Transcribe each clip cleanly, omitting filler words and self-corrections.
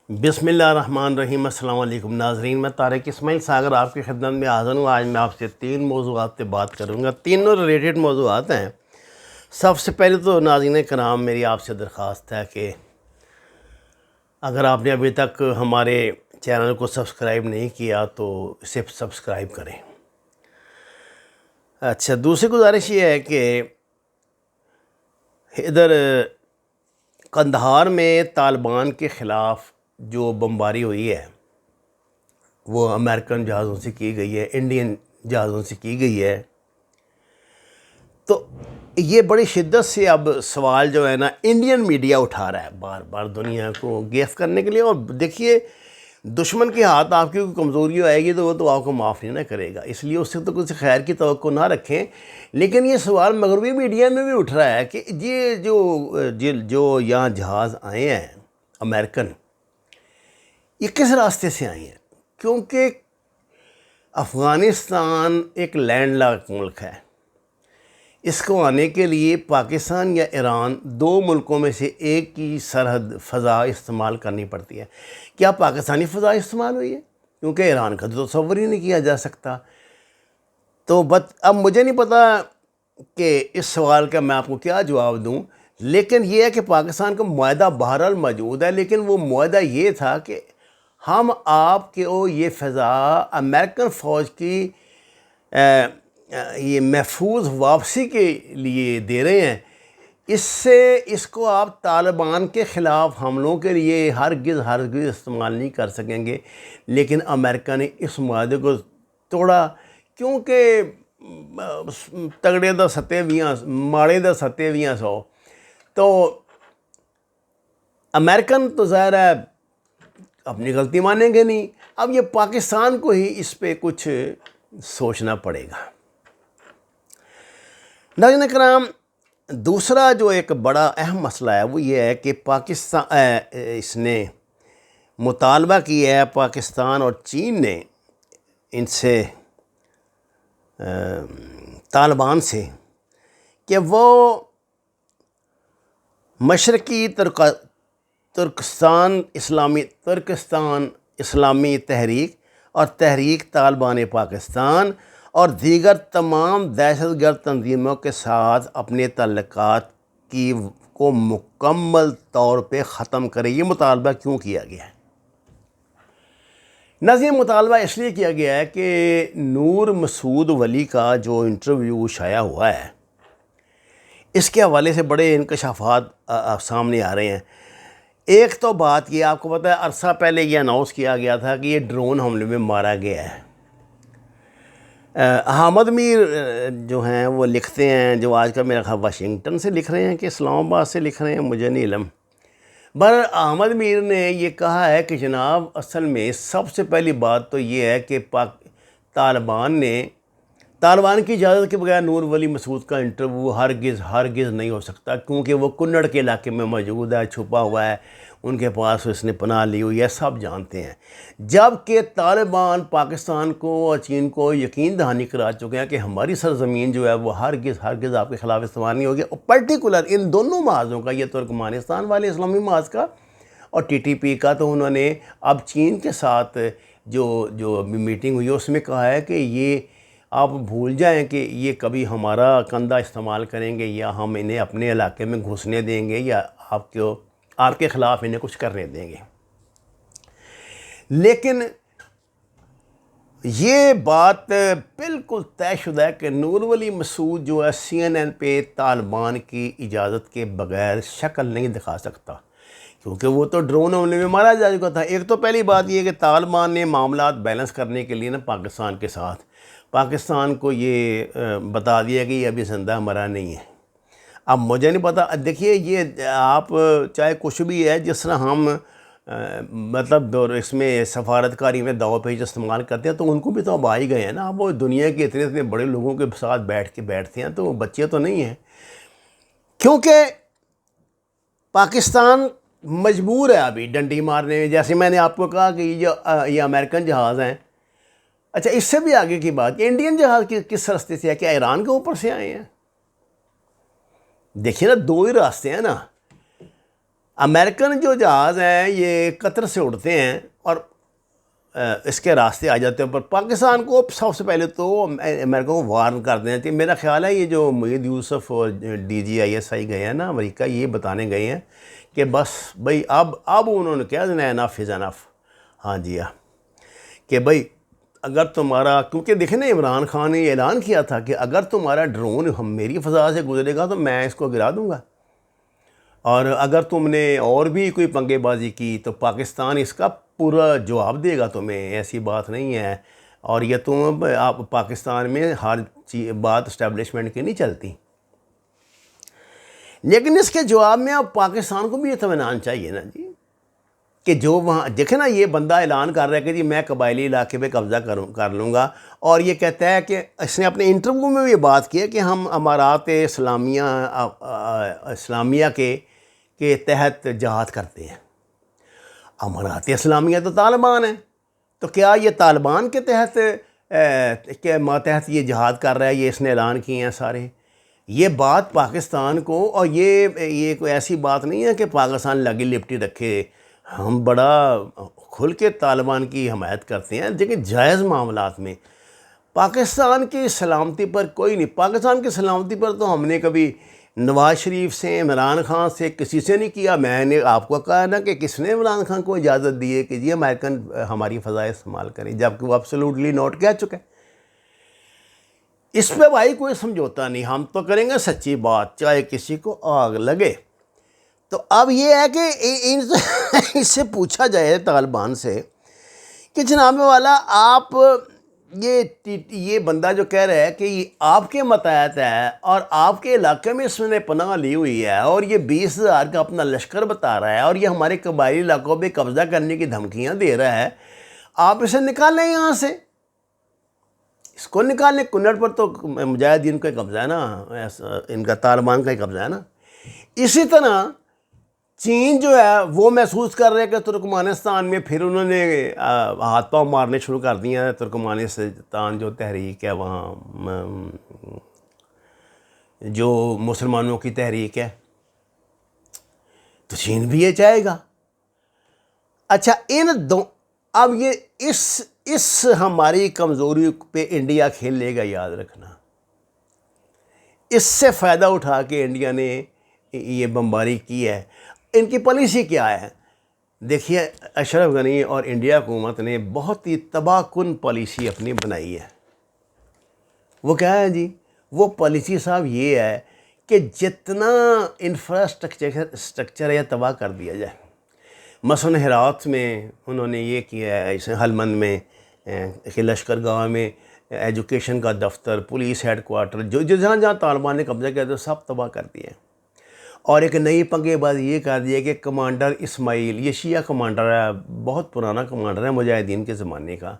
بسم اللہ الرحمن الرحیم۔ السلام علیکم ناظرین، میں طارق اسماعیل ساگر آپ کی خدمت میں حاضر ہوں۔ آج میں آپ سے 3 موضوعات پہ بات کروں گا، تینوں ریلیٹڈ موضوعات ہیں۔ سب سے پہلے تو ناظرین کرام، میری آپ سے درخواست ہے کہ اگر آپ نے ابھی تک ہمارے چینل کو سبسکرائب نہیں کیا تو اسے سبسکرائب کریں۔ اچھا، دوسری گزارش یہ ہے کہ ادھر قندھار میں طالبان کے خلاف جو بمباری ہوئی ہے وہ امریکن جہازوں سے کی گئی ہے، انڈین جہازوں سے کی گئی ہے، تو یہ بڑی شدت سے اب سوال جو ہے نا انڈین میڈیا اٹھا رہا ہے بار بار دنیا کو گیف کرنے کے لیے۔ اور دیکھیے، دشمن کے ہاتھ آپ کی کوئی کمزوری آئے گی تو وہ تو آپ کو معاف نہیں نہ کرے گا، اس لیے اس سے تو کچھ خیر کی توقع نہ رکھیں۔ لیکن یہ سوال مغربی میڈیا میں بھی اٹھ رہا ہے کہ یہ جو یہاں جہاز آئے ہیں امریکن، یہ کس راستے سے آئی ہیں؟ کیونکہ افغانستان ایک لینڈ لاک ملک ہے، اس کو آنے کے لیے پاکستان یا ایران، 2 ملکوں میں سے ایک کی سرحد فضا استعمال کرنی پڑتی ہے۔ کیا پاکستانی فضا استعمال ہوئی ہے؟ کیونکہ ایران کا تو تصور ہی نہیں کیا جا سکتا۔ تو اب مجھے نہیں پتا کہ اس سوال کا میں آپ کو کیا جواب دوں، لیکن یہ ہے کہ پاکستان کا معاہدہ بہرحال موجود ہے، لیکن وہ معاہدہ یہ تھا کہ ہم آپ کو یہ فضا امریکن فوج کی یہ محفوظ واپسی کے لیے دے رہے ہیں، اس کو آپ طالبان کے خلاف حملوں کے لیے ہرگز استعمال نہیں کر سکیں گے۔ لیکن امریکہ نے اس معاہدے کو توڑا، کیونکہ تگڑے دا ستے ویاں ماڑے دا ستے ویاں سو، تو امریکن تو ظاہر ہے اپنی غلطی مانیں گے نہیں۔ اب یہ پاکستان کو ہی اس پہ کچھ سوچنا پڑے گا۔ ناظرین کرام، دوسرا جو ایک بڑا اہم مسئلہ ہے وہ یہ ہے کہ پاکستان اس نے مطالبہ کیا ہے، پاکستان اور چین نے ان سے طالبان سے، کہ وہ مشرقی ترکستان اسلامی تحریک اور تحریک طالبان پاکستان اور دیگر تمام دہشت گرد تنظیموں کے ساتھ اپنے تعلقات کو مکمل طور پہ ختم کرے۔ یہ مطالبہ کیوں کیا گیا ہے؟ ناظرین، مطالبہ اس لیے کیا گیا ہے کہ نور مسعود ولی کا جو انٹرویو شائع ہوا ہے، اس کے حوالے سے بڑے انکشافات سامنے آ رہے ہیں۔ ایک تو بات یہ، آپ کو پتہ ہے عرصہ پہلے یہ اناؤنس کیا گیا تھا کہ یہ ڈرون حملے میں مارا گیا ہے۔ احمد میر جو ہیں وہ لکھتے ہیں، جو آج کل میرا خیال واشنگٹن سے لکھ رہے ہیں کہ اسلام آباد سے لکھ رہے ہیں، مجھے نہیں علم۔ احمد میر نے یہ کہا ہے کہ جناب اصل میں سب سے پہلی بات تو یہ ہے کہ طالبان کی اجازت کے بغیر نور ولی مسعود کا انٹرویو ہرگز نہیں ہو سکتا، کیونکہ وہ کنڑ کے علاقے میں موجود ہے، چھپا ہوا ہے، ان کے پاس اس نے پناہ لی ہوئی ہے، سب جانتے ہیں۔ جبکہ طالبان پاکستان کو اور چین کو یقین دہانی کرا چکے ہیں کہ ہماری سرزمین جو ہے وہ ہرگز آپ کے خلاف استعمال نہیں ہوگی۔ اور پرٹیکولر ان دونوں محاذوں کا، یہ ترکمانستان والے اسلامی محاذ کا اور TTP کا، تو انہوں نے اب چین کے ساتھ جو میٹنگ ہوئی ہے اس میں کہا ہے کہ یہ آپ بھول جائیں کہ یہ کبھی ہمارا کندھا استعمال کریں گے یا ہم انہیں اپنے علاقے میں گھسنے دیں گے یا آپ کے خلاف انہیں کچھ کرنے دیں گے۔ لیکن یہ بات بالکل طے شدہ ہے کہ نور ولی مسعود جو ہے CNN پہ طالبان کی اجازت کے بغیر شکل نہیں دکھا سکتا، کیونکہ وہ تو ڈرون حملے میں مارا جا چکا تھا۔ ایک تو پہلی بات یہ کہ طالبان نے معاملات بیلنس کرنے کے لیے پاکستان کے ساتھ پاکستان کو یہ بتا دیا کہ یہ ابھی زندہ مرا نہیں ہے۔ اب مجھے نہیں پتا، دیکھیے یہ آپ چاہے کچھ بھی ہے، جس طرح ہم مطلب اس میں سفارتکاری میں دو پیج استعمال کرتے ہیں، تو ان کو بھی تو اب آ ہی گئے ہیں نا۔ اب وہ دنیا کے اتنے بڑے لوگوں کے ساتھ بیٹھتے ہیں، تو وہ بچے تو نہیں ہیں، کیونکہ پاکستان مجبور ہے ابھی ڈنڈی مارنے میں۔ جیسے میں نے آپ کو کہا کہ یہ امریکن جہاز ہیں۔ اچھا، اس سے بھی آگے کی بات، انڈین جہاز کس راستے سے ہے؟ کیا ایران کے اوپر سے آئے ہیں؟ دیکھیے نا، 2 ہی راستے ہیں نا۔ امریکن جو جہاز ہیں یہ قطر سے اڑتے ہیں اور اس کے راستے آ جاتے ہیں، پر پاکستان کو سب سے پہلے تو امریکہ کو وارن کر دینا چاہیے۔ میرا خیال ہے یہ جو مجید یوسف اور DGISI گئے ہیں نا امریکہ، یہ بتانے گئے ہیں کہ بس بھئی اب انہوں نے کہہ دینا انف از انف۔ ہاں جی ہاں، کہ بھئی اگر تمہارا، کیونکہ دیکھیں نا عمران خان نے یہ اعلان کیا تھا کہ اگر تمہارا ڈرون میری فضا سے گزرے گا تو میں اس کو گرا دوں گا، اور اگر تم نے اور بھی کوئی پنگے بازی کی تو پاکستان اس کا پورا جواب دے گا تمہیں، ایسی بات نہیں ہے۔ اور یہ تم آپ پاکستان میں ہر بات اسٹیبلشمنٹ کی نہیں چلتی، لیکن اس کے جواب میں اب پاکستان کو بھی اطمینان چاہیے نا جی، کہ جو وہاں دیکھیں نا یہ بندہ اعلان کر رہا ہے کہ جی میں قبائلی علاقے پہ قبضہ کر لوں گا، اور یہ کہتا ہے کہ اس نے اپنے انٹرویو میں بھی یہ بات کی ہے کہ ہم امارات اسلامیہ کے تحت جہاد کرتے ہیں۔ امارات اسلامیہ تو طالبان ہیں، تو کیا یہ طالبان کے تحت ماتحت یہ جہاد کر رہا ہے؟ یہ اس نے اعلان کیے ہیں سارے۔ یہ بات پاکستان کو، اور یہ کوئی ایسی بات نہیں ہے کہ پاکستان لگی لپٹی رکھے، ہم بڑا کھل کے طالبان کی حمایت کرتے ہیں، لیکن جائز معاملات میں پاکستان کی سلامتی پر کوئی نہیں۔ پاکستان کی سلامتی پر تو ہم نے کبھی نواز شریف سے، عمران خان سے، کسی سے نہیں کیا۔ میں نے آپ کو کہا نا کہ کس نے عمران خان کو اجازت دی ہے کہ جی امریکن ہماری فضائیں استعمال کریں، جبکہ وہ ایبسولوٹلی نوٹ کہہ چکے۔ اس پہ بھائی کوئی سمجھوتا نہیں، ہم تو کریں گے سچی بات چاہے کسی کو آگ لگے۔ تو اب یہ ہے کہ اس سے پوچھا جائے طالبان سے کہ جناب والا آپ یہ بندہ جو کہہ رہا ہے کہ یہ آپ کے متحد ہے اور آپ کے علاقے میں اس نے پناہ لی ہوئی ہے، اور یہ 20,000 کا اپنا لشکر بتا رہا ہے، اور یہ ہمارے قبائلی علاقوں پہ قبضہ کرنے کی دھمکیاں دے رہا ہے، آپ اسے نکالیں یہاں سے، اس کو نکالیں۔ کنڑ پر تو مجاہدین کا قبضہ ہے نا، ان کا طالبان کا ہی قبضہ ہے نا۔ اسی طرح چین جو ہے وہ محسوس کر رہے کہ ترکمانستان میں پھر انہوں نے ہاتھ پاؤں مارنے شروع کر دیا ہیں۔ ترکمانستان جو تحریک ہے وہاں جو مسلمانوں کی تحریک ہے، تو چین بھی یہ چاہے گا۔ اچھا اب یہ اس ہماری کمزوری پہ انڈیا کھیلے گا، یاد رکھنا۔ اس سے فائدہ اٹھا کے انڈیا نے یہ بمباری کی ہے۔ ان کی پالیسی کیا ہے؟ دیکھیے اشرف غنی اور انڈیا حکومت نے بہت ہی تباہ کن پالیسی اپنی بنائی ہے۔ وہ کیا ہے جی؟ وہ پالیسی صاحب یہ ہے کہ جتنا انفراسٹرکچر ہے تباہ کر دیا جائے۔ مثلا ہرات میں انہوں نے یہ کیا ہے، ہلمند میں کہ لشکر گاہ میں ایجوکیشن کا دفتر، پولیس ہیڈ کوارٹر، جو جہاں طالبان نے قبضہ کیا تھا سب تباہ کر دیے۔ اور ایک نئی پنگے بازی یہ کر دی ہے کہ کمانڈر اسماعیل، یہ شیعہ کمانڈر ہے، بہت پرانا کمانڈر ہے مجاہدین کے زمانے کا،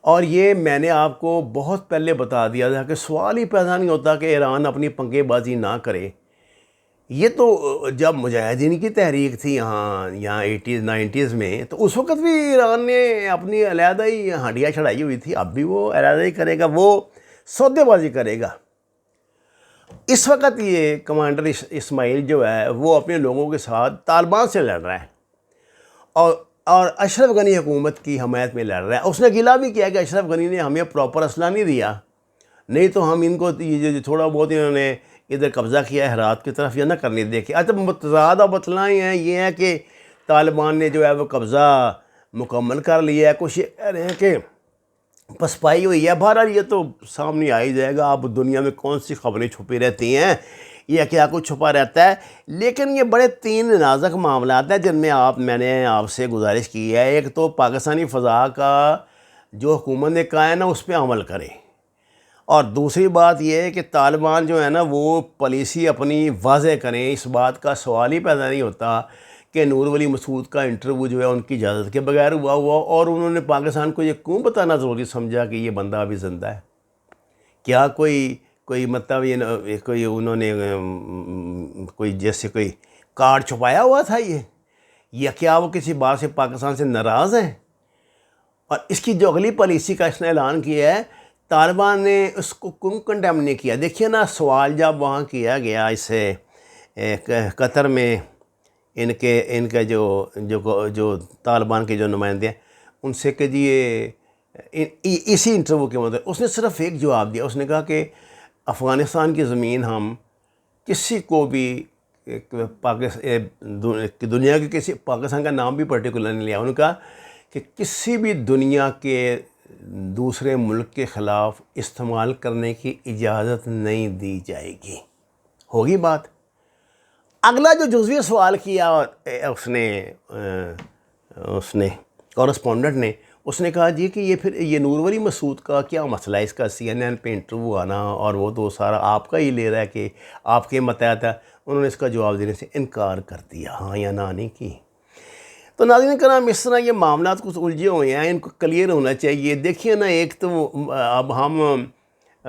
اور یہ میں نے آپ کو بہت پہلے بتا دیا تھا کہ سوال ہی پیدا نہیں ہوتا کہ ایران اپنی پنگے بازی نہ کرے۔ یہ تو جب مجاہدین کی تحریک تھی یہاں 80s 90s میں، تو اس وقت بھی ایران نے اپنی علیحدہ ہی ہانڈیاں چڑھائی ہوئی تھی، اب بھی وہ علیحدہ ہی کرے گا، وہ سودے بازی کرے گا۔ اس وقت یہ کمانڈر اسماعیل جو ہے وہ اپنے لوگوں کے ساتھ طالبان سے لڑ رہا ہے، اور اشرف غنی حکومت کی حمایت میں لڑ رہا ہے۔ اس نے گلہ بھی کیا کہ اشرف غنی نے ہمیں پراپر اسلحہ نہیں دیا، نہیں تو ہم ان کو یہ جو تھوڑا بہت انہوں نے ادھر قبضہ کیا ہے ہرات کی طرف، یا نہ کرنے دے کے۔ اچھا متضاد بتلائیں ہیں، یہ ہے کہ طالبان نے جو ہے وہ قبضہ مکمل کر لیا ہے، کچھ یہ کہہ رہے ہیں کہ پسپائی ہوئی ہے۔ بہرحال یہ تو سامنے آ ہی جائے گا، اب دنیا میں کون سی خبریں چھپی رہتی ہیں یا کیا کچھ چھپا رہتا ہے۔ لیکن یہ بڑے 3 نازک معاملات ہیں جن میں میں نے آپ سے گزارش کی ہے۔ ایک تو پاکستانی فضا کا جو حکومت نے کہا ہے نا اس پہ عمل کرے، اور دوسری بات یہ ہے کہ طالبان جو ہے نا وہ پالیسی اپنی واضح کریں۔ اس بات کا سوال ہی پیدا نہیں ہوتا کہ نور ولی مسعود کا انٹرویو جو ہے ان کی اجازت کے بغیر ہوا، اور انہوں نے پاکستان کو یہ کیوں بتانا ضروری سمجھا کہ یہ بندہ ابھی زندہ ہے؟ کیا کوئی مطلب یہ کوئی انہوں نے کوئی جیسے کوئی کارڈ چھپایا ہوا تھا یہ، یا کیا وہ کسی بات سے پاکستان سے ناراض ہیں؟ اور اس کی جو اگلی پالیسی کا اس نے اعلان کیا ہے، طالبان نے اس کو کیوں کنڈیم نہیں کیا؟ دیکھیے نا، سوال جب وہاں کیا گیا اسے قطر میں ان کا جو طالبان کے جو نمائندے ہیں ان سے کہ جی اسی انٹرویو کے مطلب اس نے صرف ایک جواب دیا. اس نے کہا کہ افغانستان کی زمین ہم کسی کو بھی دنیا کے کسی پاکستان کا نام بھی پرٹیکولر نہیں لیا. انہوں نے کہا کہ کسی بھی دنیا کے دوسرے ملک کے خلاف استعمال کرنے کی اجازت نہیں دی جائے گی. ہوگی بات. اگلا جو جزوی سوال کیا اس نے کورسپونڈنٹ نے، اس نے کہا جی کہ یہ پھر یہ نور ولی مسعود کا کیا مسئلہ ہے، اس کا CNN پہ انٹرویو آنا اور وہ تو سارا آپ کا ہی لے رہا ہے کہ آپ کے متحد ہے. انہوں نے اس کا جواب دینے سے انکار کر دیا، ہاں یا نہ نہیں کی. تو ناظرین کرام، اس طرح یہ معاملات کچھ الجھے ہوئے ہیں، ان کو کلیئر ہونا چاہیے. دیکھیے نا، ایک تو اب ہم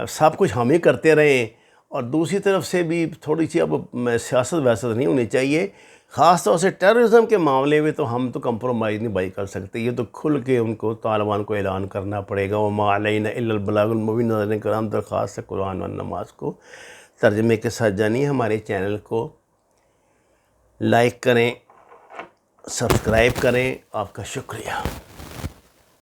سب کچھ ہم ہی کرتے رہیں اور دوسری طرف سے بھی تھوڑی سی اب سیاست ویست نہیں ہونی چاہیے. خاص طور سے ٹیررزم کے معاملے میں تو ہم تو کمپرومائز نہیں بھائی کر سکتے. یہ تو کھل کے ان کو طالبان کو اعلان کرنا پڑے گا. وما علینا الا البلاغ المبین. ناظرین کرام، درخواست ہے قرآن و نماز کو ترجمے کے ساتھ جانیے. ہمارے چینل کو لائک کریں، سبسکرائب کریں. آپ کا شکریہ.